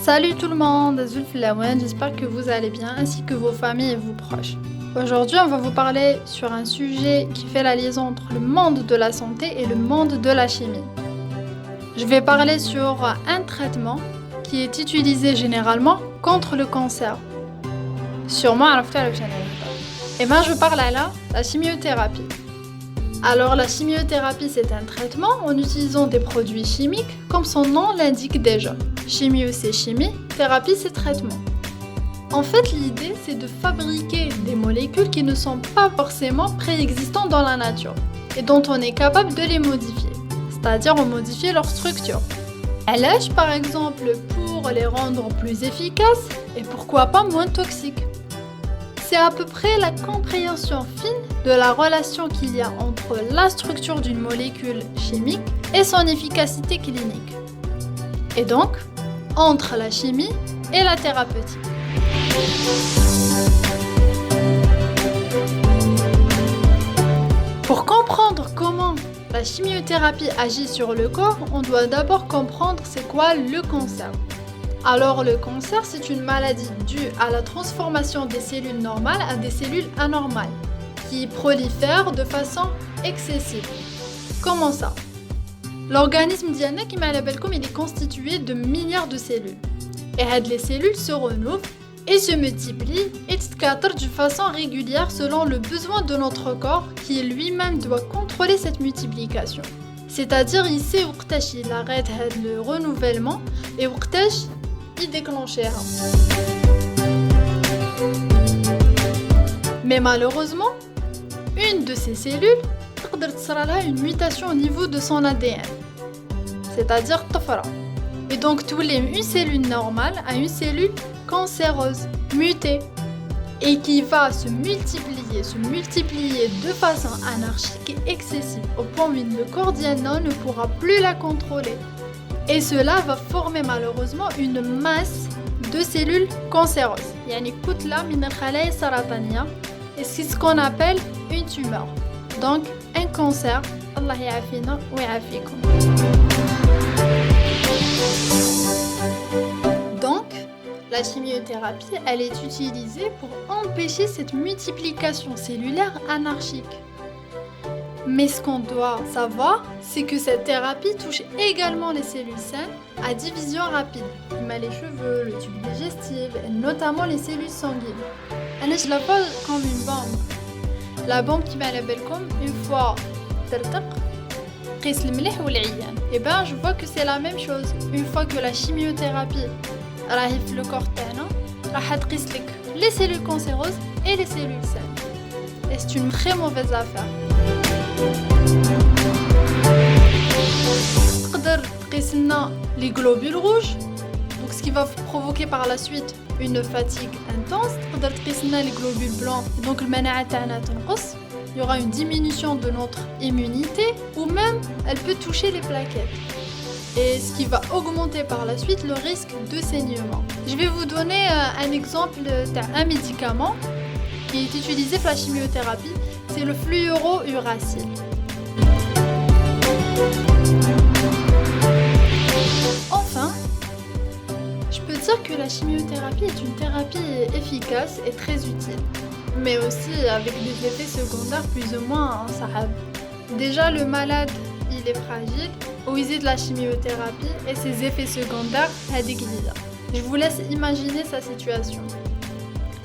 Salut tout le monde, Zulf Lawen, j'espère que vous allez bien ainsi que vos familles et vos proches. Aujourd'hui, on va vous parler sur un sujet qui fait la liaison entre le monde de la santé et le monde de la chimie. Je vais parler sur un traitement qui est utilisé généralement contre le cancer. Sûrement, je parle à la chimiothérapie. Alors la chimiothérapie, c'est un traitement en utilisant des produits chimiques, comme son nom l'indique déjà. Chimio, c'est chimie, thérapie, c'est traitement. En fait, l'idée, c'est de fabriquer des molécules qui ne sont pas forcément préexistantes dans la nature et dont on est capable de les modifier, c'est-à-dire en modifier leur structure. Allège, par exemple, pour les rendre plus efficaces et pourquoi pas moins toxiques. C'est à peu près la compréhension fine de la relation qu'il y a entre la structure d'une molécule chimique et son efficacité clinique. Et donc, entre la chimie et la thérapeutique. Pour comprendre comment la chimiothérapie agit sur le corps, on doit d'abord comprendre c'est quoi le cancer. Alors le cancer, c'est une maladie due à la transformation des cellules normales à des cellules anormales, qui prolifèrent de façon excessive. Comment ça? L'organisme diana qui il est constitué de milliards de cellules. Et les cellules se renouvelent et se multiplient et se cadrent de façon régulière selon le besoin de notre corps qui lui-même doit contrôler cette multiplication. C'est-à-dire il sait où il arrête le renouvellement et où il déclenche. Mais malheureusement, une de ces cellules a une mutation au niveau de son ADN, c'est-à-dire tofra. Et donc tous les une cellule normale à une cellule cancéreuse, mutée, et qui va se multiplier de façon anarchique et excessive, au point où le corps diana ne pourra plus la contrôler. Et cela va former malheureusement une masse de cellules cancéreuses. Yani كتلة من الخلايا السرطانية. Et c'est ce qu'on appelle une tumeur. Donc un cancer. Allah يعافينا ويعافيكم. Donc la chimiothérapie, elle est utilisée pour empêcher cette multiplication cellulaire anarchique. Mais ce qu'on doit savoir, c'est que cette thérapie touche également les cellules saines à division rapide, comme les cheveux, le tube digestif et notamment les cellules sanguines. Je l'appelle comme une bombe. La bombe qui m'a l'appelle comme une fois et ben je vois que c'est la même chose. Une fois que la chimiothérapie arrive le corps les cellules cancéreuses et les cellules saines. Et c'est une très mauvaise affaire. Les globules rouges, donc ce qui va provoquer par la suite une fatigue intense. Les globules blancs, donc il y aura une diminution de notre immunité ou même elle peut toucher les plaquettes. Et ce qui va augmenter par la suite le risque de saignement. Je vais vous donner un exemple d'un médicament qui est utilisé pour la chimiothérapie, c'est le fluorouracil. Enfin, je peux dire que la chimiothérapie est une thérapie efficace et très utile, mais aussi avec des effets secondaires plus ou moins sahab. Déjà, le malade, il est fragile, au de la chimiothérapie et ses effets secondaires, je vous laisse imaginer sa situation.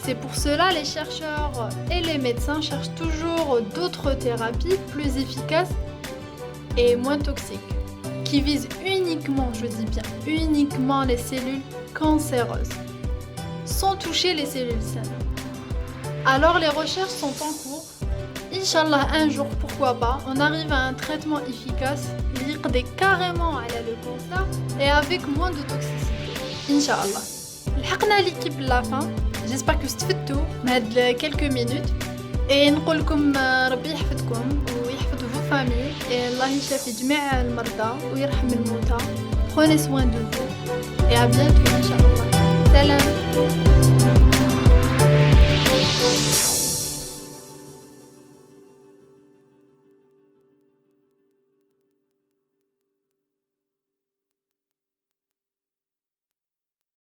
C'est pour cela les chercheurs et les médecins cherchent toujours d'autres thérapies plus efficaces et moins toxiques, qui visent uniquement, je dis bien uniquement les cellules cancéreuses, sans toucher les cellules saines. Alors les recherches sont en cours. Inch'Allah, un jour, pourquoi pas, on arrive à un traitement efficace, lié carrément à le cancer et avec moins de toxicité. Inch'Allah. لحقنا l'équipe la fin. J'espère que استفدتوا من هاد quelques minutes et نقول لكم ربي يحفظكم ويحفظ vos familles et الله يشافي جميع المرضى ويرحم الموتى. Prenez soin de vous et à bientôt Inch'Allah. Salam.